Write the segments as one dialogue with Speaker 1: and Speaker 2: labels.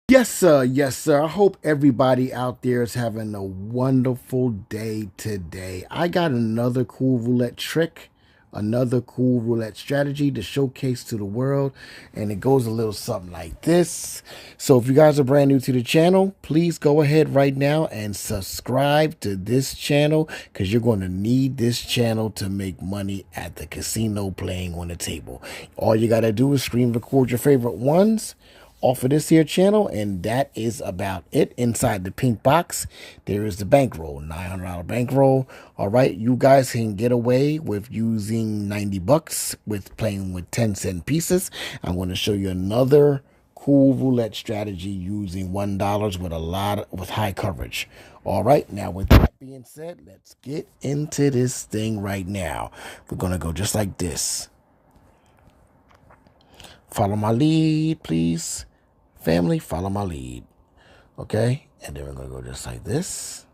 Speaker 1: Yes, sir. Yes, sir. I hope everybody out there is having a wonderful day today. I got another cool roulette trick, another cool roulette strategy to showcase to the world, and it goes a little something like this. So, if you guys are brand new to the channel, please go ahead right now and subscribe to this channel because you're going to need this channel to make money at the casino playing on the table. All you got to do is screen record your favorite ones off of this here channel, and that is about it. Inside the pink box there is the bankroll, $900 bankroll. All right, you guys can get away with using 90 bucks with playing with 10-cent pieces. I'm going to show you another cool roulette strategy using $1 with high coverage. All right, now with that being said, let's get into this thing right now. We're going to go just like this. Follow my lead, please. Family, follow my lead. Okay, and then we're going to go just like this.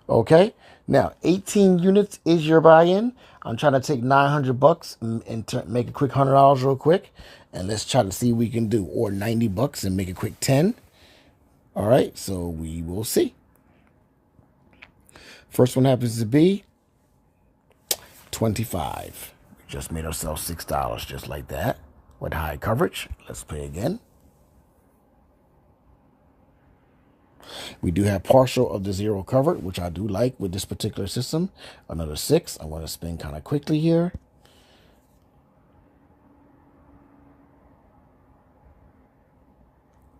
Speaker 1: Okay, now 18 units is your buy-in. I'm trying to take 900 bucks and make a quick $100 real quick. And let's try to see what we can do. Or 90 bucks and make a quick 10. All right, so we will see. First one happens to be 25. We just made ourselves $6 just like that with high coverage. Let's play again. We do have partial of the zero covered, which I do like with this particular system. Another 6. I want to spin kind of quickly here.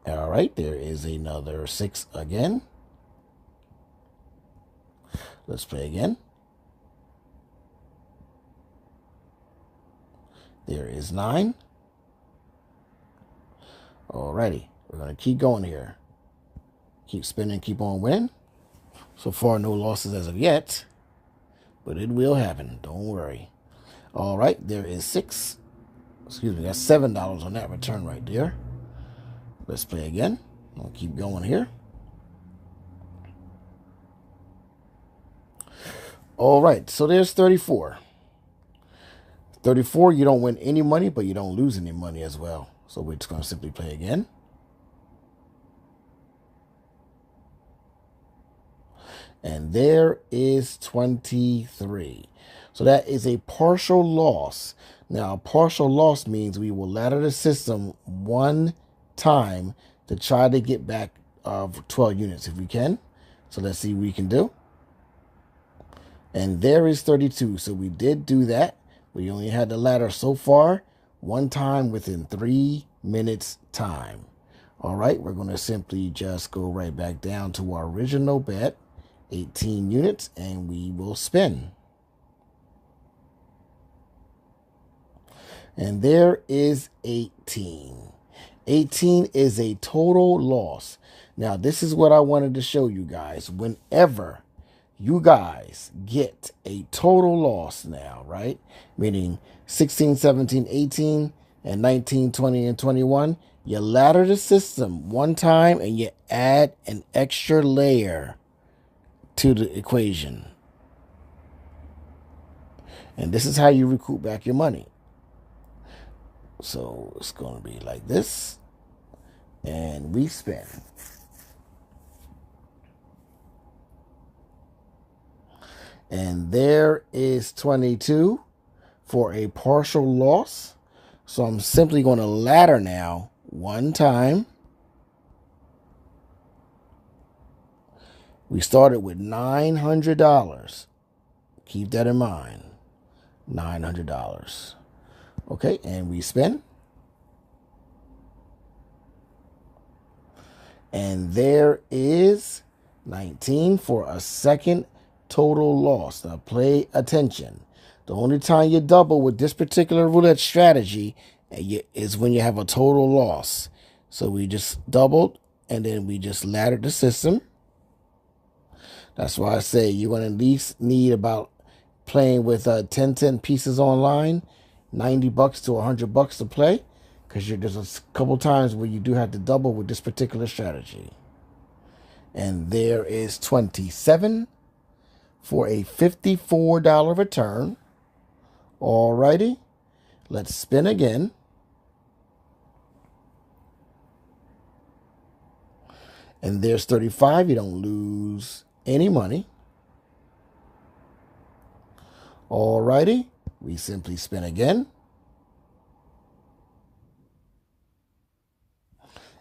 Speaker 1: All right, there is another 6 again. Let's play again. There is 9. Alrighty, we're going to keep going here. Keep spinning, keep on winning. So far, no losses as of yet, but it will happen. Don't worry. All right, there is 6. Excuse me, that's $7 on that return right there. Let's play again. I'll keep going here. All right, so there's 34. 34, you don't win any money, but you don't lose any money as well. So we're just going to simply play again. And there is 23. So that is a partial loss. Now, a partial loss means we will ladder the system one time to try to get back 12 units if we can. So let's see what we can do. And there is 32. So we did do that. We only had the ladder so far one time within 3 minutes time. All right, we're going to simply just go right back down to our original bet, 18 units, and we will spin. And there is 18. 18 is a total loss. Now, this is what I wanted to show you guys. Whenever you guys get a total loss now, right? Meaning 16, 17, 18, and 19, 20, and 21. You ladder the system one time and you add an extra layer to the equation. And this is how you recoup back your money. So it's going to be like this. And we spin. And there is 22 for a partial loss. So I'm simply going to ladder now one time. We started with $900. Keep that in mind. $900. Okay, and we spin. And there is 19 for a second total loss. Now pay attention. The only time you double with this particular roulette strategy is when you have a total loss. So we just doubled and then we just laddered the system. That's why I say you're going to at least need about playing with 10-cent pieces online, 90 bucks to 100 bucks to play, because there's a couple times where you do have to double with this particular strategy. And there is 27 for a $54 return. Alrighty, let's spin again. And there's 35. You don't lose any money. Alrighty. We simply spin again.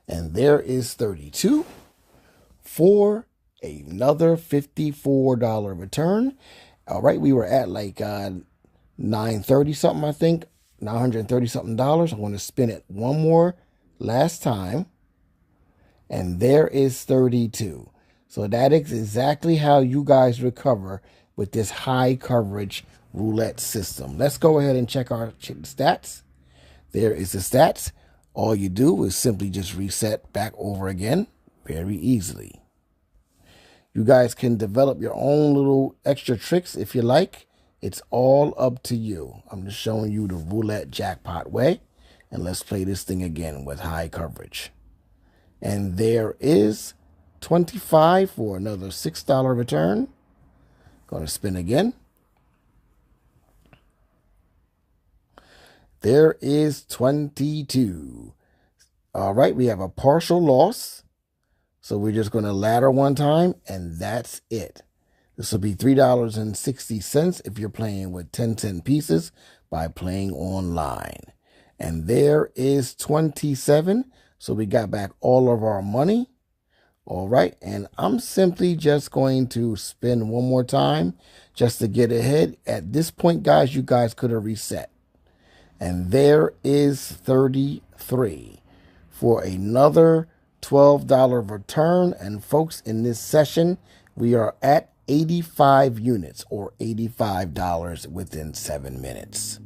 Speaker 1: And there is 32 for another $54 return. All right, we were at like 930 something, I think. $930 something. I'm going to spin it one more last time. And there is 32. So that is exactly how you guys recover with this high coverage roulette system. Let's go ahead and check our stats. There is the stats. All you do is simply just reset back over again very easily. You guys can develop your own little extra tricks if you like. It's all up to you. I'm just showing you the roulette jackpot way. And let's play this thing again with high coverage. And there is 25 for another $6 return. Going to spin again. There is 22. All right, we have a partial loss. So we're just going to ladder one time, and that's it. This will be $3.60 if you're playing with 10-cent pieces by playing online. And there is 27. So we got back all of our money. All right, and I'm simply just going to spin one more time just to get ahead. At this point, guys, you guys could have reset. And there is 33 for another $12 return. And folks, in this session, we are at 85 units or $85 within 7 minutes.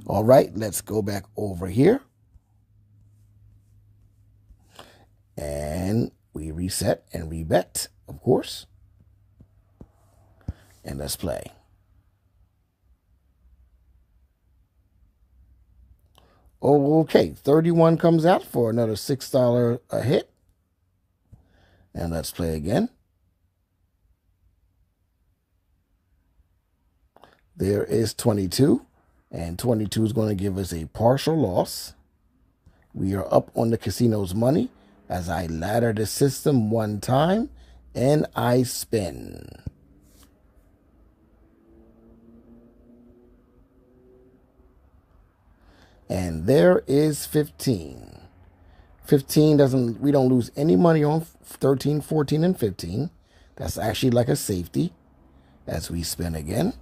Speaker 1: All right, let's go back over here. And we reset and rebet, of course. And let's play. Okay, 31 comes out for another $6 a hit. And let's play again. There is 22. And 22 is going to give us a partial loss. We are up on the casino's money as I ladder the system one time and I spin. And there is 15. 15 we don't lose any money on 13, 14, and 15. That's actually like a safety as we spin again.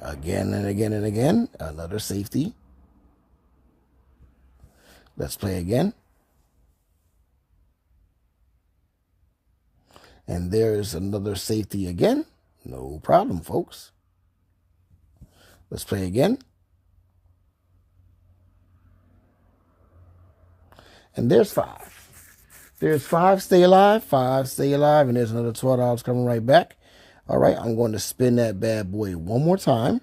Speaker 1: Again and again and again, another safety. Let's play again. And there's another safety again. No problem, folks. Let's play again. And there's 5. There's 5, stay alive. 5, stay alive. And there's another $12 coming right back. All right, I'm going to spin that bad boy one more time.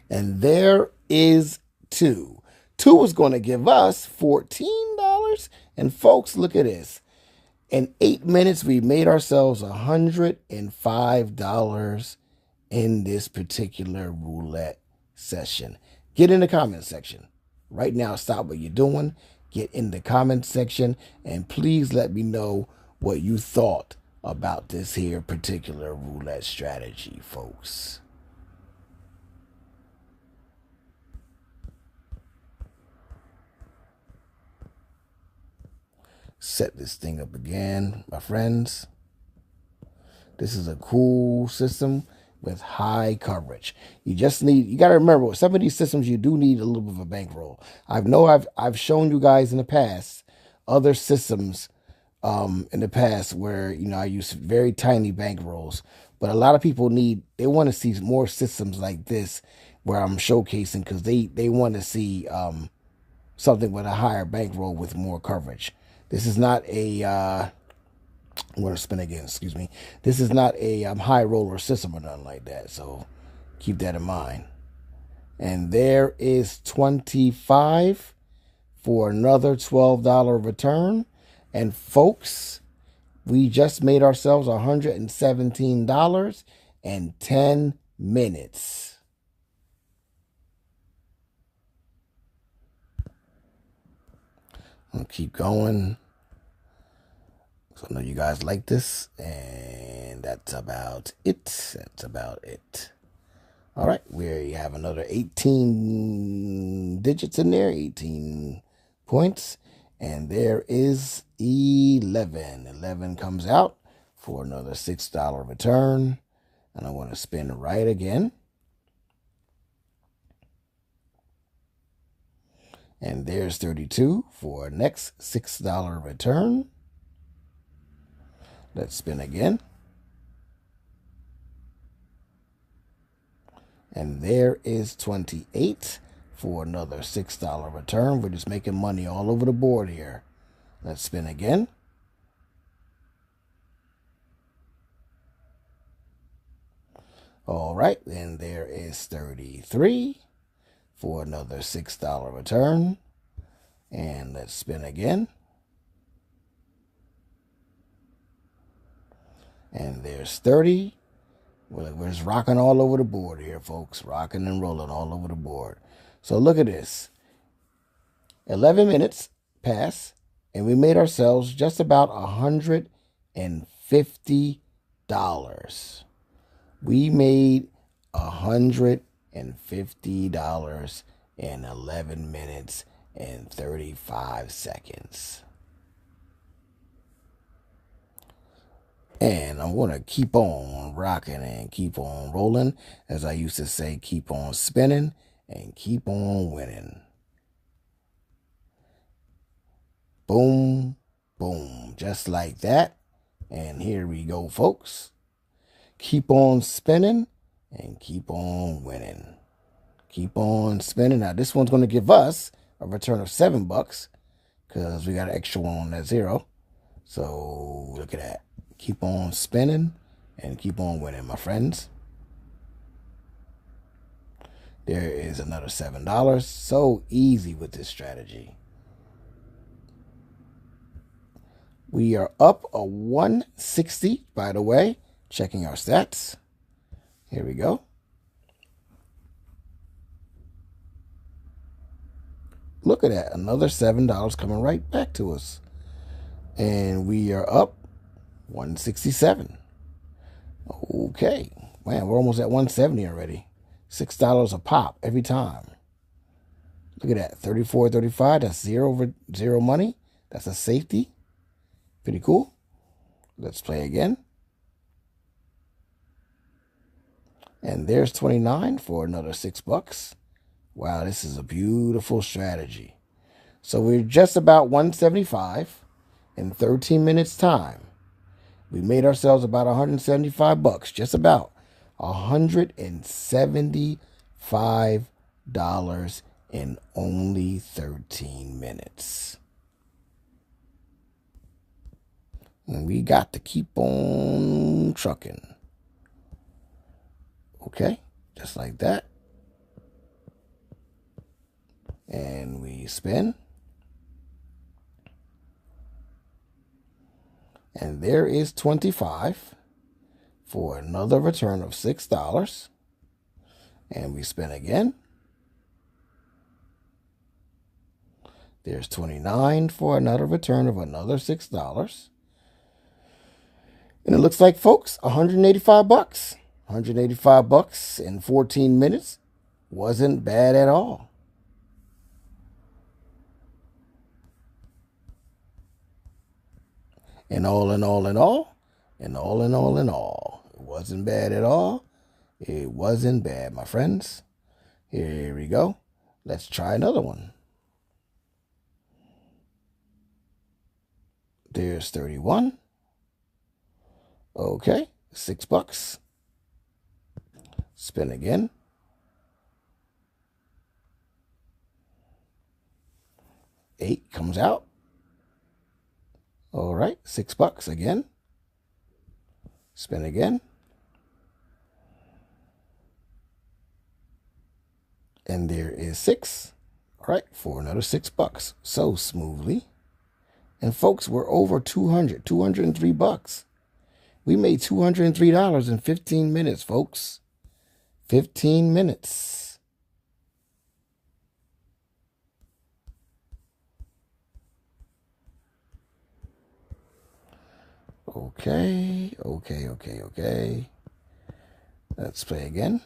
Speaker 1: And there is 2. 2 is going to give us $14. And folks, look at this. In 8 minutes, we made ourselves $105 in this particular roulette session. Get in the comment section. Right now, stop what you're doing. Get in the comment section. And please let me know what you thought about this here particular roulette strategy, folks. Set this thing up again, my friends. This is a cool system with high coverage. You got to remember, with some of these systems, you do need a little bit of a bankroll. I've shown you guys in the past other systems in the past where, I use very tiny bankrolls, but a lot of people they want to see more systems like this where I'm showcasing because they want to see something with a higher bankroll with more coverage. This is not a, I'm going to spin again, excuse me. This is not a high roller system or nothing like that, so keep that in mind. And there is 25 for another $12 return. And folks, we just made ourselves $117 in 10 minutes. I'll keep going. So I know you guys like this, and that's about it. That's about it. All right, we have another 18 digits in there, 18 points, and there is 11. 11 comes out for another $6 return, and I want to spin right again. And there's 32 for next $6 return. Let's spin again. And there is 28 for another $6 return. We're just making money all over the board here. Let's spin again. All right, then there is 33 for another $6 return. And let's spin again. And there's 30. We're just rocking all over the board here, folks. Rocking and rolling all over the board. So look at this. 11 minutes pass, and we made ourselves just about $150. We made $150 in 11 minutes and 35 seconds. And I'm going to keep on rocking and keep on rolling. As I used to say, keep on spinning and keep on winning. Boom, boom, just like that. And here we go, folks. Keep on spinning and keep on winning. Keep on spinning. Now, this one's going to give us a return of $7 because we got an extra one on that 0. So look at that. Keep on spinning and keep on winning, my friends. There is another $7. So easy with this strategy. We are up a 160, by the way. Checking our stats. Here we go. Look at that. Another $7 coming right back to us. And we are up 167. Okay. Man, we're almost at 170 already. $6 a pop every time. Look at that. 34.35. That's zero money. That's a safety. Pretty cool. Let's play again. And there's 29 for another $6. Wow, this is a beautiful strategy. So we're just about 175 in 13 minutes time. We made ourselves about $175, just about $175 in only 13 minutes. And we got to keep on trucking. Okay, just like that. And we spin. And there is 25 for another return of $6. And we spin again. There's 29 for another return of another $6. And it looks like, folks, $185. $185 in 14 minutes wasn't bad at all. And all in all, it wasn't bad at all. It wasn't bad, my friends. Here we go. Let's try another one. There's 31. Okay, $6. Spin again. $8 comes out. All right, $6 again. Spin again. And there is 6. All right, for another $6. So smoothly. And folks, we're over $203. We made $203 in 15 minutes, folks. 15 minutes. Okay, okay, okay, okay. Let's play again.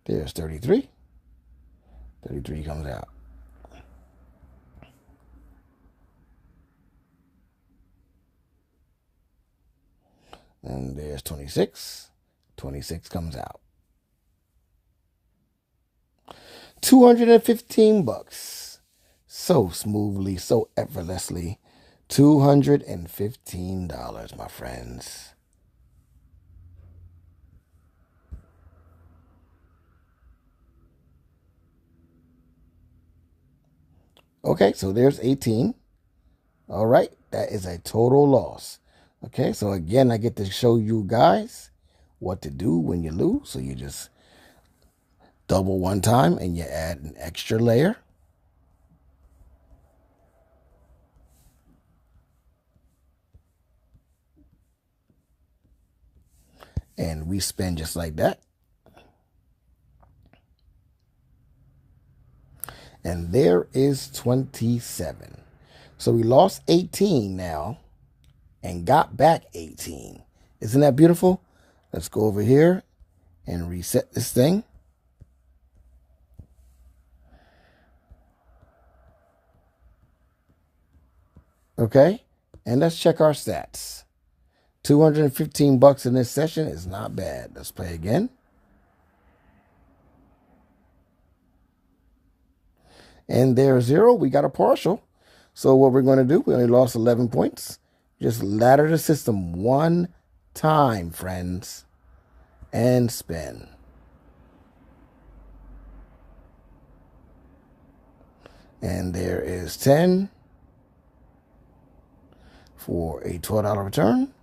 Speaker 1: There's 33. 33 comes out. And there's 26. 26 comes out. 215 bucks. So smoothly, so effortlessly. $215, my friends. Okay, so there's 18. All right, that is a total loss. Okay, so again, I get to show you guys what to do when you lose. So you just double one time and you add an extra layer. And we spin just like that. And there is 27. So we lost 18 now and got back 18. Isn't that beautiful? Let's go over here and reset this thing. Okay, and let's check our stats. 215 bucks in this session is not bad. Let's play again. And there's 0. We got a partial. So what we're going to do, we only lost 11 points. Just ladder the system one time, friends, and spin. And there is 10 for a $12 return.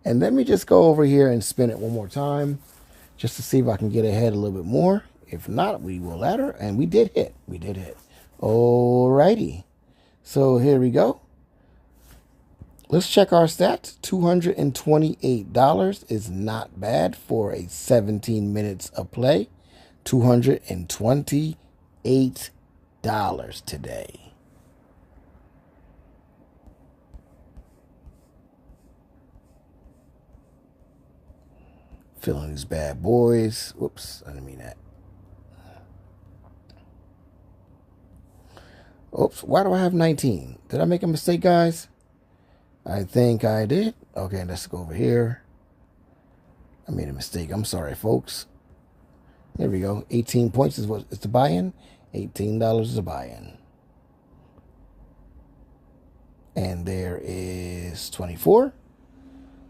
Speaker 1: And let me just go over here and spin it one more time just to see if I can get ahead a little bit more. If not, we will ladder. And we did hit. We did hit. Alrighty. So here we go. Let's check our stats. $228 is not bad for a 17 minutes of play. $228 today. Feeling these bad boys. Whoops, I didn't mean that. Oops, why do I have 19? Did I make a mistake, guys? I think I did. Okay, let's go over here. I made a mistake. I'm sorry, folks. There we go. 18 points is what it's the buy-in. $18 is a buy-in. And there is 24.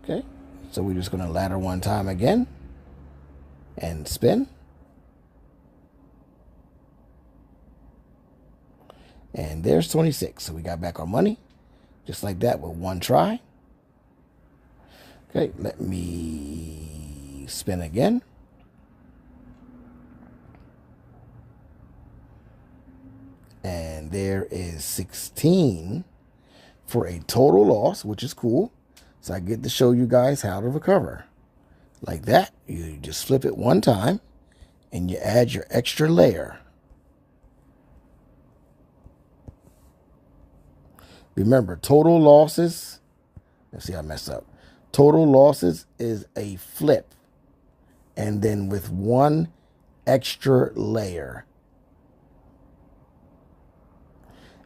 Speaker 1: Okay. So we're just going to ladder one time again and spin. And there's 26. So we got back our money just like that with one try. Okay, let me spin again. And there is 16 for a total loss, which is cool. So I get to show you guys how to recover. Like that, you just flip it one time and you add your extra layer. Remember, total losses, let's see, I messed up. Total losses is a flip and then with one extra layer.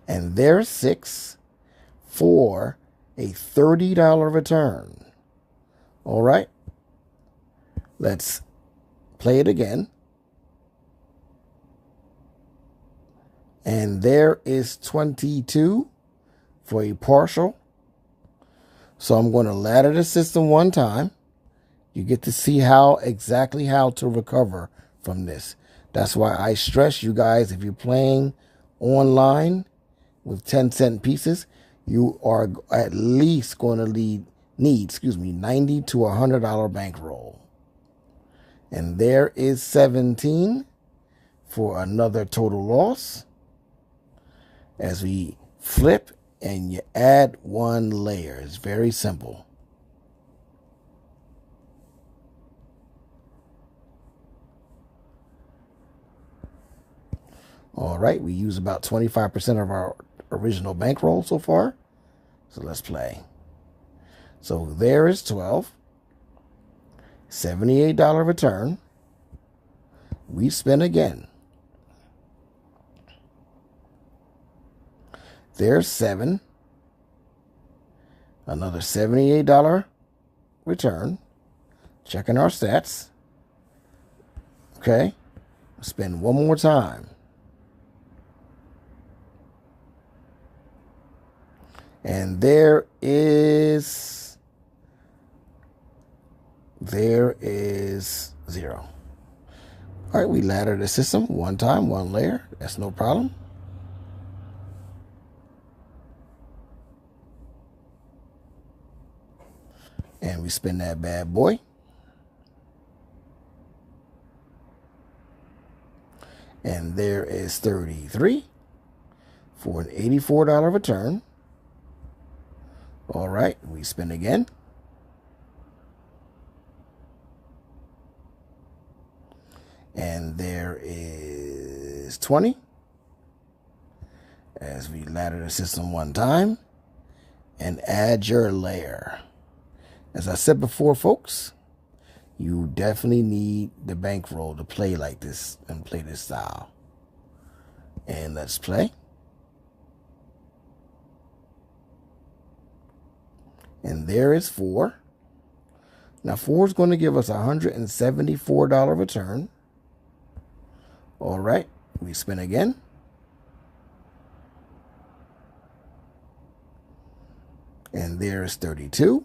Speaker 1: And there's 6 for a $30 return. All right. Let's play it again. And there is 22 for a partial. So I'm going to ladder the system one time. You get to see exactly how to recover from this. That's why I stress you guys, if you're playing online with 10-cent pieces, you are at least going to need $90 to $100 bankroll. And there is 17 for another total loss. As we flip and you add one layer. It's very simple. All right, we use about 25% of our original bankroll so far. So let's play. So there is 12. $78 return. We spin again. There's 7. Another $78 return. Checking our stats. Okay. Spin one more time. And there is 0. All right, we ladder the system one time, one layer. That's no problem. And we spin that bad boy. And there is 33 for an $84 return. All right, we spin again. And there is 20 as we ladder the system one time and add your layer. As I said before, folks, you definitely need the bankroll to play like this and play this style. And let's play. And there is 4. Now 4 is going to give us a $174 return. All right, we spin again. And there's 32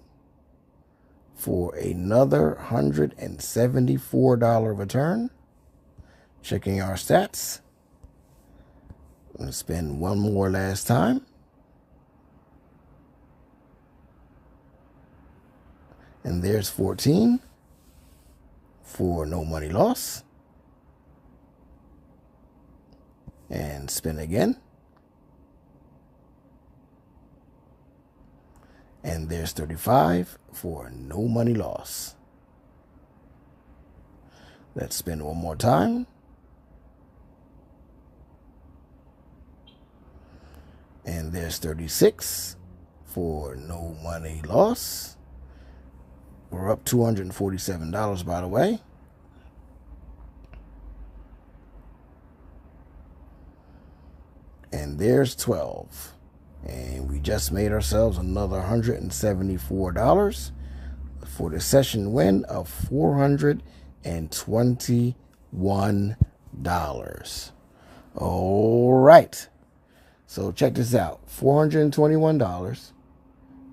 Speaker 1: for another $174 return. Checking our stats. Let's spin one more last time. And there's 14 for no money loss. And spin again. And there's 35 for no money loss. Let's spin one more time. And there's 36 for no money loss. We're up $247, by the way. And there's 12. And we just made ourselves another $174 for the session win of $421. All right. So check this out. $421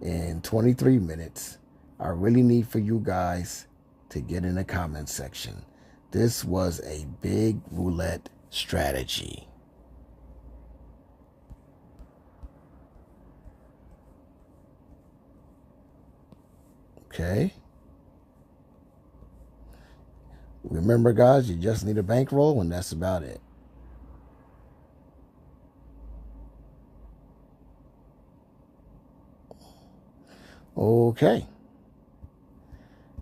Speaker 1: in 23 minutes. I really need for you guys to get in the comment section. This was a big roulette strategy. Okay. Remember, guys, you just need a bankroll, and that's about it. Okay.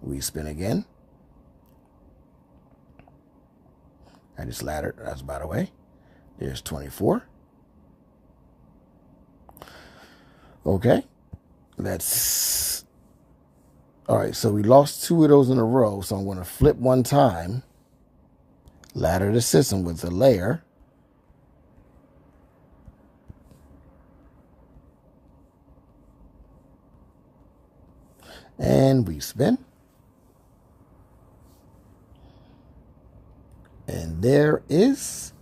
Speaker 1: We spin again. I just laddered. That's by the way. There's 24. Okay. That's... All right, so we lost 2 of those in a row, so I'm going to flip one time, ladder the system with the layer, and we spin, and there is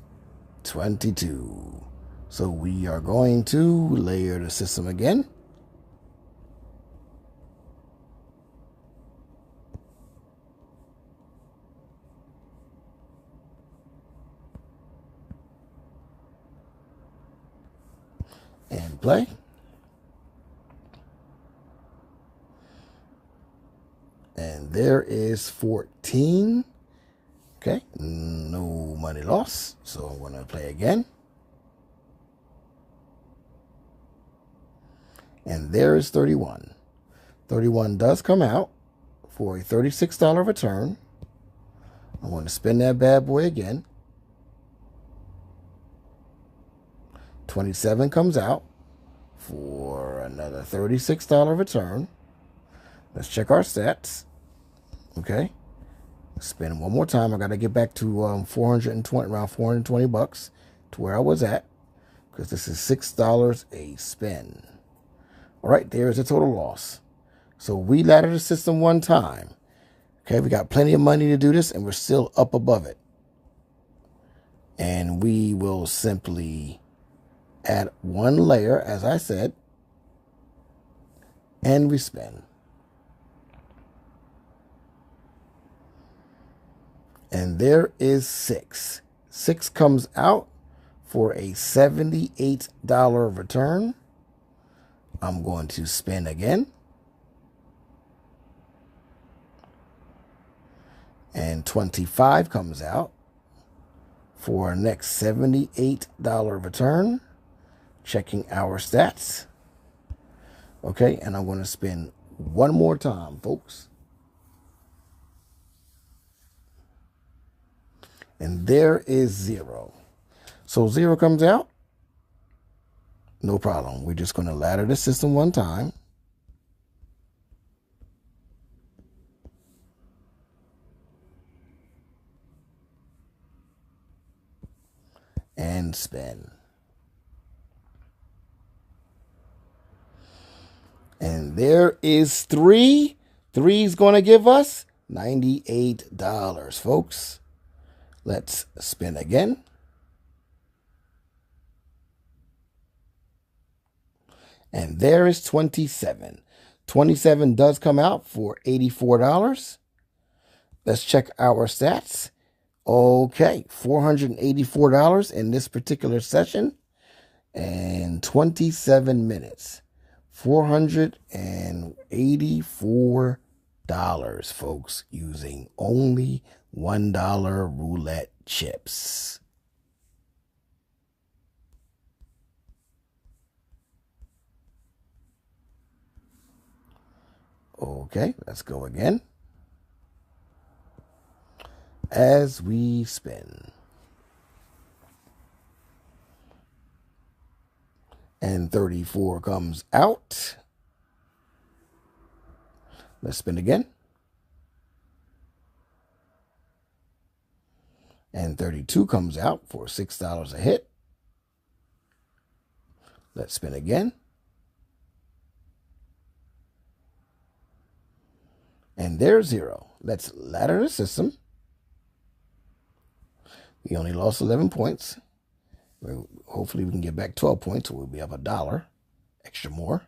Speaker 1: 22. So we are going to layer the system again. And play. And there is 14. Okay, no money loss. So I'm going to play again. And there is 31. 31 does come out for a $36 return. I'm going to spin that bad boy again. 27 comes out for another $36 return. Let's check our stats. Okay. Spin one more time. I got to get back to 420, around 420 bucks to where I was at, because this is $6 a spin. All right, there's a total loss. So we laddered the system one time. Okay, we got plenty of money to do this, and we're still up above it. And we will simply add one layer, as I said, and we spin. And there is 6. 6 comes out for a $78 return. I'm going to spin again. And 25 comes out for our next $78 return. Checking our stats. Okay, and I'm going to spin one more time, folks. And there is 0. So 0 comes out. No problem. We're just going to ladder the system one time. And spin. And there is 3. 3 is going to give us $98, folks. Let's spin again. And there is 27. 27 does come out for $84. Let's check our stats. Okay, $484 in this particular session and 27 minutes. $484, folks, using only $1 roulette chips. Okay, let's go again. As we spin. And 34 comes out. Let's spin again. And 32 comes out for $6 a hit. Let's spin again. And there's 0. Let's ladder the system. We only lost 11 points. Hopefully we can get back 12 points, so we'll be up $1 extra more.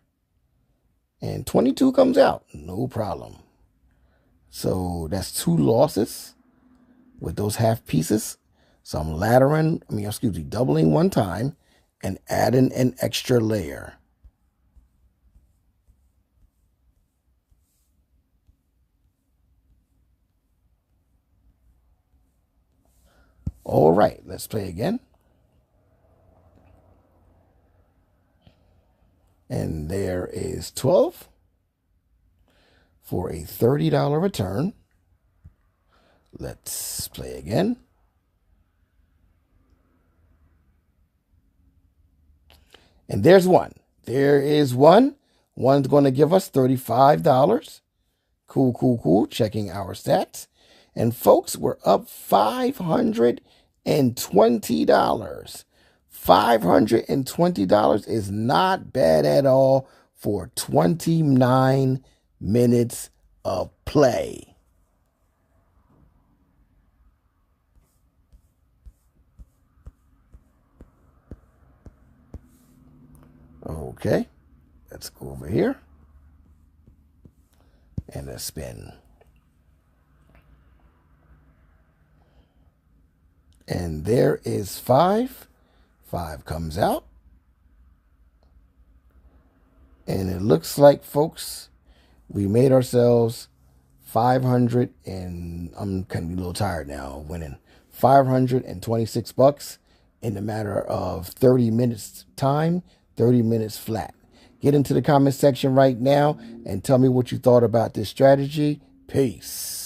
Speaker 1: And 22 comes out, no problem. So that's 2 losses with those half pieces. So I'm doubling one time and adding an extra layer. All right, let's play again. And there is 12 for a $30 return. Let's play again. And there's 1. There is 1. 1's going to give us $35. Cool, cool, cool. Checking our stats. And folks, we're up $520. $520 is not bad at all for 29 minutes of play. Okay, let's go over here and let's spin. And there is 5. 5 comes out. And it looks like, folks, we made ourselves 500 and I'm kind of a little tired now of winning. 526 bucks in a matter of 30 minutes time, 30 minutes flat. Get into the comment section right now and tell me what you thought about this strategy. Peace.